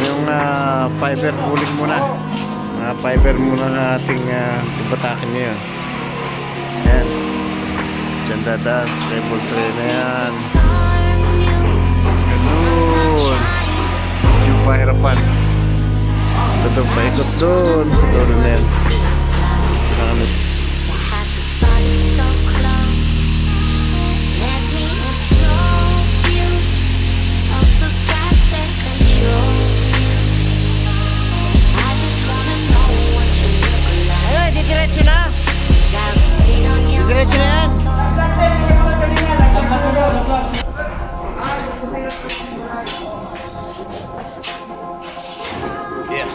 Yung fiber pulling muna. Fiber muna ng ating batakin ngayon. Ayan. Diyan dadaan. Cable tray na yan. Ganun. Yung pahirapan. Ito paikot doon. Sa doon na yan. Nakamit. Diretso na. Diretso na yan. Yeah,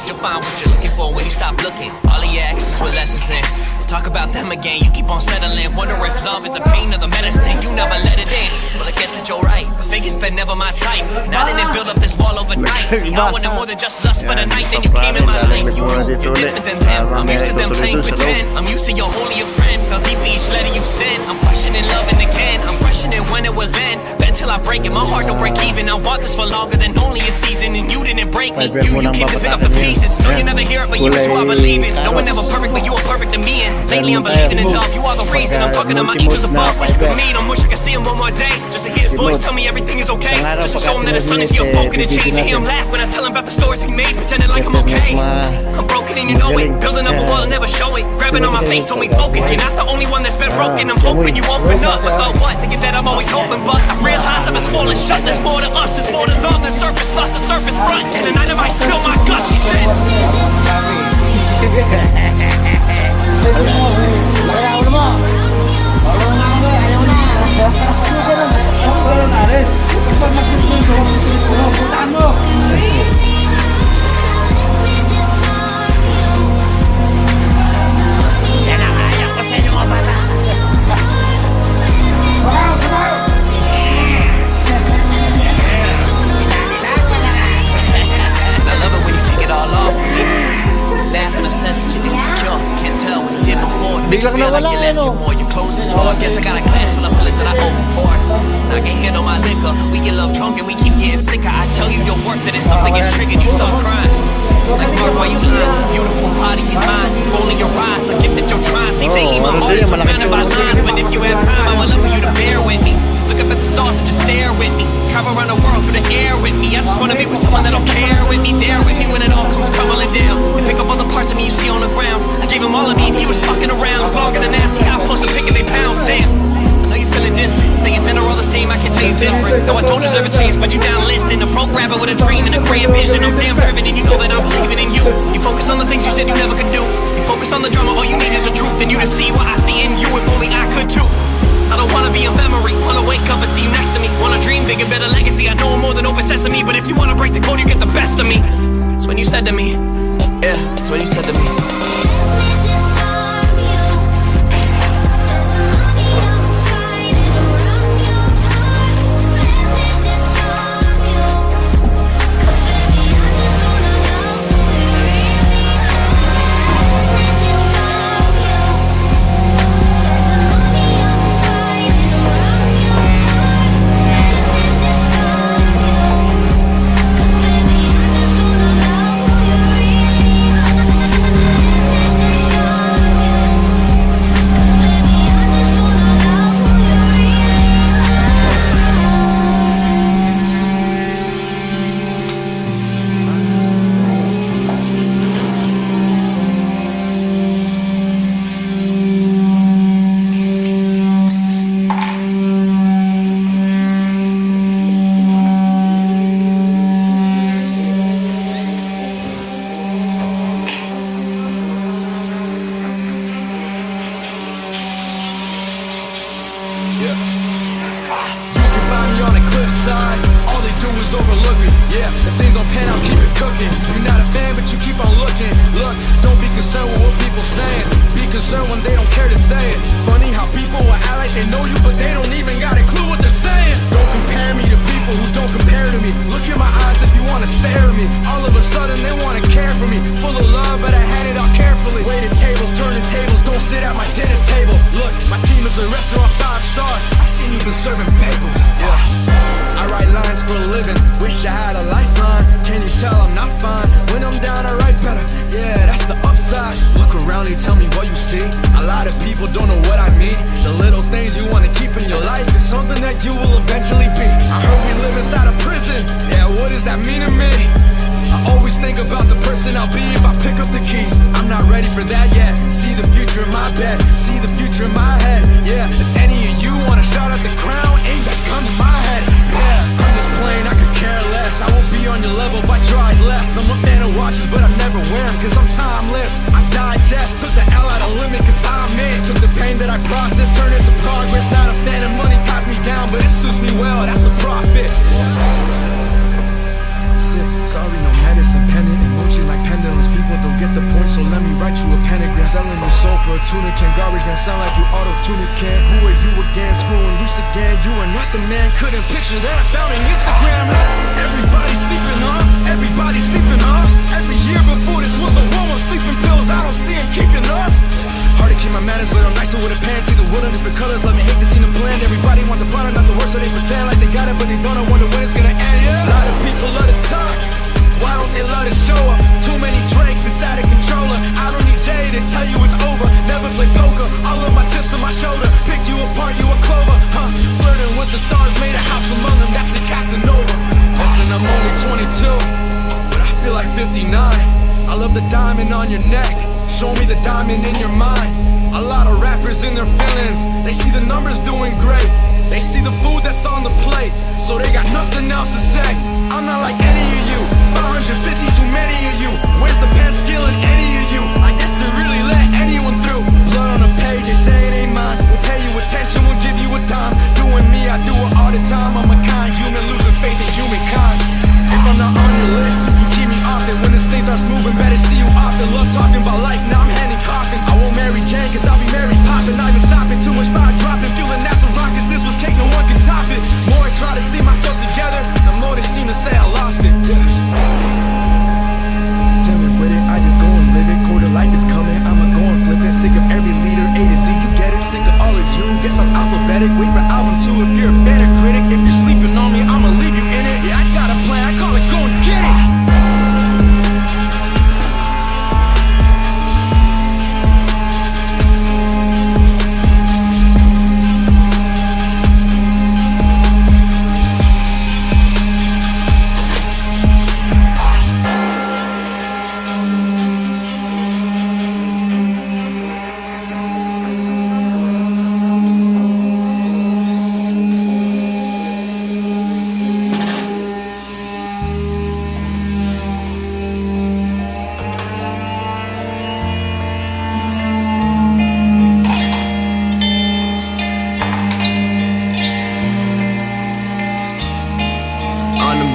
you'll find what you're looking for when you stop looking. All of your exes with lessons in. Talk about them again, you keep on settling. Wonder if love is a pain or the medicine. You never let it in. Well, I guess that you're right. Figure's been never my type. And I didn't build up this wall overnight. See, I wanted more than just lust for the night. Then you came in my life. You're different than them. I'm used to them playing pretend. I'm used to your holier friend. Felt deep in each letter you send. I'm questioning loving again. I'm questioning when it will end. Bet till I break it, my heart don't break even. I want this for longer than only a season. And you didn't break me. You keep to pick up the pieces. No, you never hear it, but you is who I believe in. No one ever perfect, but you are perfect to me. And lately I'm believing in love. You are the reason. I'm talking to my angels above. Wish we could meet. I wish I could see him one more day. Just to hear his voice tell me everything is okay. Just to show him that his son is here broken and changing. Hear him laugh when I tell him about the stories we made, pretending like I'm okay. I'm broken and you know it. Building up a wall and never show it. Grabbing on my face, told me focus. You're not the only one that's been broken. I'm hoping you open up. I thought what? Thinking that I'm always hoping, but I realize I've been swollen shut. There's more to us. There's more to love than surface lust. The surface front. And tonight I might spill my guts. She said. Biglang nawala, ano? Guess I got a glass full of feelings that I overpoured. I can handle my liquor. We get love drunk and we keep getting sicker. I tell you your worth, that if something gets triggered, you start crying. Like, Mark, why you lying? Beautiful body, your mind, rolling your eyes. A gift that you're trying. See, lately my heart is surrounded by lines. But if you have time, I would love for you to bear with me. Look up at the stars and just stare with me. Travel around the world through the air with me. I just wanna be with someone that'll care with me, there with me when it all comes crumbling down. And pick up all the parts of me you see on the ground. I gave him all of me and he was fucking around. Longer than nasty, how I'm supposed to pick their pounds, damn. I know you're feeling distant, saying men are all the same, I can tell you different. No, I don't deserve a chance, but you down listening. A programmer with a dream and a great vision. I'm damn driven and you know that I'm believing in you. You focus on the things you said you never could do. You focus on the drama, all you need is the truth. And you to see what I see in you, if only I could too. I don't wanna be a memory, wanna wake up and see you next to me. Wanna dream bigger, better legacy. I know I'm more than open sesame, but if you wanna break the code, you get the best of me. It's when you said to me, yeah, it's when you said to me. All they do is overlook me. Yeah, if things don't pan out, keep it cooking. You're not a fan, but you keep on looking. Look, don't be concerned with what people saying. Be concerned when they don't care to say it. Funny how people will act like they know you, but they don't even got a clue what they're saying. Don't compare me to people who don't compare to me. Look in my eyes if you wanna stare at me. All of a sudden they wanna care for me. Full of love, but I hand it out carefully. Waiting tables, turning tables, don't sit at my dinner table. Look, my team is a restaurant 5-star. I've seen you been serving bagels. Yeah. I write lines for people don't know what I mean. The little things you wanna keep in your life is something that you will eventually be. I heard we live inside a prison, yeah, what does that mean to me? I always think about the person I'll be if I pick up the keys. I'm not ready for that yet. See the future in my bed, see the future in my head. Yeah, if any of you wanna shout at the crown, aim that gun to my head. Yeah, I'm just playing, I could care less. I won't be on your level if I tried less. I'm a fan of watches, but I never wear them, cause I'm timeless. I digest, took the L out of limit, cause I'm in. Took the pain that I processed, turned it to progress. Not a fan of money, ties me down, but it suits me well, that's the profit. Sick, sorry, no medicine, pendant emotion like pendulums. People don't get the point, so let me write you a pentagram. Selling your soul for a tuna can. Garbage man, sound like you auto-tune it can. Who are you again? Screwing loose again. You are not the man, couldn't picture that. Found in Instagram. Everybody sleeping on, everybody sleeping on. Every year before this was a war on sleeping pills. I don't see him keeping up. Hard to keep my manners, but I'm nicer with a pen. See the world in different colors, let me hate to see them blend. Everybody want the product, not the work, so they pretend like they got it, but they don't. I wonder when it's gonna end. Yeah. A lot of people love to talk, why don't they love to show up? Too many drinks inside a controller. I don't need Jay to tell you it's over. Never play poker, all of my chips on my shoulder. Pick you apart, you a clover, huh? Flirting with the stars, made a house among them, that's a Casanova. Listen, I'm only 22, but I feel like 59. I love the diamond on your neck, show me the diamond in your mind. A lot of rappers in their feelings, they see the numbers doing great. They see the food that's on the plate, so they got nothing else to say. I'm not like any of you, 550 too many of you. Where's the pen skill in any of you? I guess they really let anyone through. Blood on a page, they say it ain't mine. We'll pay you attention, we'll give you a dime. Doing me, I do it all the time. I'm a kind human, losing faith in humankind. If I'm not on your list, you keep me off it. When this thing starts moving, better see you often. Love talking about life, now I'm handing coffins. I won't marry Jane, cause I'll be married popping. Not even stopping, too much fire dropping. Feeling that's a rocket, this was cake, no one can top it. More I try to see myself together, the more they seem to say I lost it. Timid with it, I just go and live it. Quarter life is coming, I'ma go and flip it. Sick of every leader, A to Z, you get it. Sick of all of you, guess I'm alphabetic. Wait for album 2 if you're a fan or critic. If you're sleeping on me, I'ma leave you in it. Yeah, I got a plan, I call it go and get it.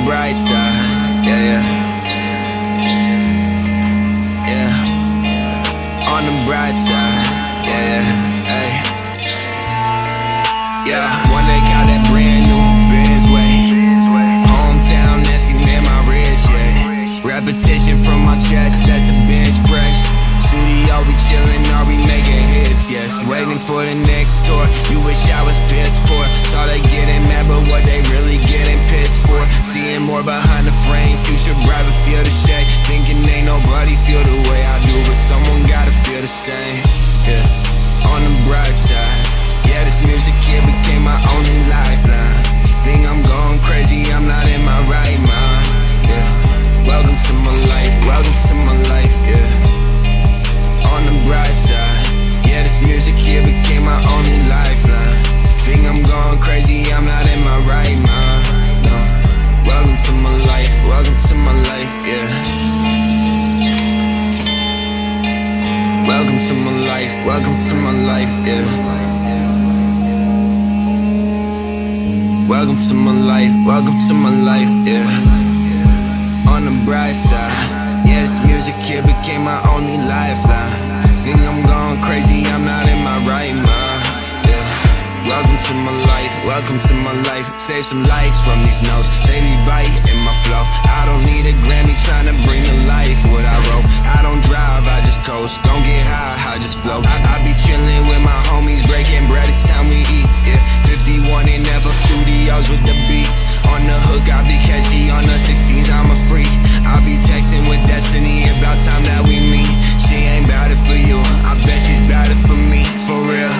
Bright side, yeah, yeah, yeah. On the bright side, yeah, yeah, hey. Yeah, one day got that brand new Benz way. Hometown asking in my wrist, yeah. Repetition from my chest, that's a bench press. Studio, we chillin', are we making hits, yes. Waiting for the next tour, you wish I was piss poor. Saw they getting mad, but what they really getting pissed for? Seeing more behind the frame, future bright but feel the shade. Thinking ain't nobody feel the way I do, but someone gotta feel the same, yeah. On the bright side, yeah, this music here became my only lifeline. Think I'm going crazy, I'm not in my right mind, yeah. Welcome to my life, welcome to my life, yeah. On the bright side, yeah, this music here became my only lifeline. Think I'm going crazy, I'm not in my right mind, no. Welcome to my life, welcome to my life, yeah. Welcome to my life, welcome to my life, yeah. Welcome to my life, welcome to my life, yeah. On the bright side, yeah, this music here became my only lifeline. Think I'm going crazy, I'm not in my right mind, yeah. Welcome to my life, welcome to my life. Save some likes from these notes, they be biting my flow. I don't need a Grammy trying to bring to life what I wrote. I don't drive, I just coast, don't get high, I just float. I be chillin' with my homies, breaking bread, it's time we eat, yeah. 51 in FL Studios with the beats. On the hook, I be catchy, on the 16s, I'm a freak. I be texting with destiny, about time that we meet. She ain't bout it for you, I bet she's bout it for me, for real.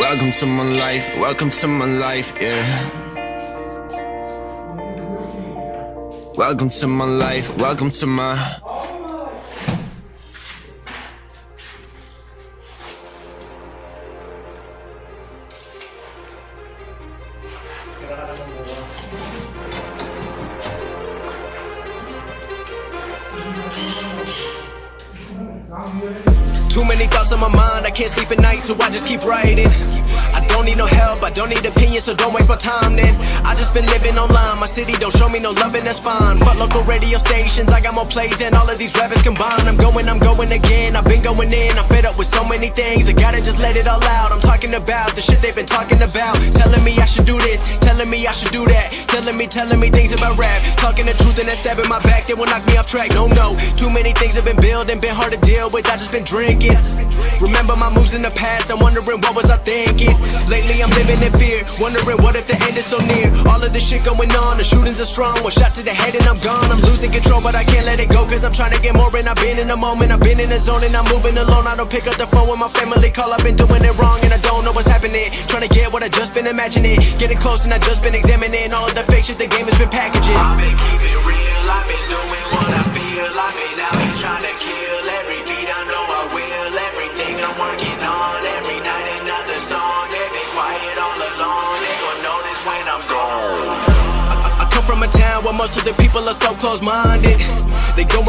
Welcome to my life, welcome to my life, yeah. Welcome to my life, welcome to my... Too many thoughts on my mind, I can't sleep at night, so I just keep writing. I don't need no help, I don't need opinions, so don't waste my time then. I just been living online, my city don't show me no loving, that's fine. Fuck local radio stations, I got more plays than all of these rappers combined. I'm going again, I've been going in, I'm fed up with so many things, I gotta just let it all out. I'm talking about the shit they've been talking about, telling me I should do this, telling me I should do that, telling me things about rap, talking the truth and that stab in my back, they will knock me off track. No, too many things have been building, been hard to deal with, I just been drinking. Remember my moves in the past, I'm wondering what was I thinking. Lately I'm living in fear, wondering what if the end is so near. All of this shit going on, the shootings are strong, one shot to the head and I'm gone. I'm losing control but I can't let it go, cause I'm trying to get more. And I've been in the moment, I've been in the zone, and I'm moving alone. I don't pick up the phone when my family call, I've been doing it wrong and I don't know what's happening. Trying to get what I just been imagining, getting close and I just been examining all of the fake shit the game has been packaging. I've been keeping it real, I've been doing what I feel. I've been out here trying to kill every beat, I know I will. Everything I'm working on, every night another song. They've been quiet all along, they gon' notice when I'm gone. I come from a town where most of the people are so close-minded. They go